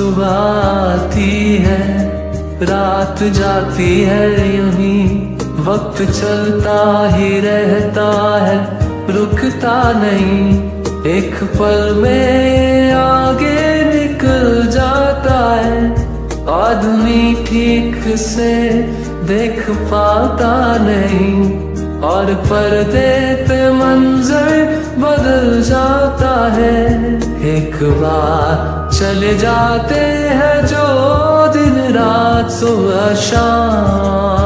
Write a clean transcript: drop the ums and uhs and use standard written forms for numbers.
सुबह आती है, रात जाती है यूं ही, वक्त चलता ही रहता है, रुकता नहीं। एक पल में आगे निकल जाता है, आदमी ठीक से देख पाता नहीं, और पर्दे पे मंजर बदल जाता है। एक बार चले जाते हैं जो दिन रात सुबह शाम,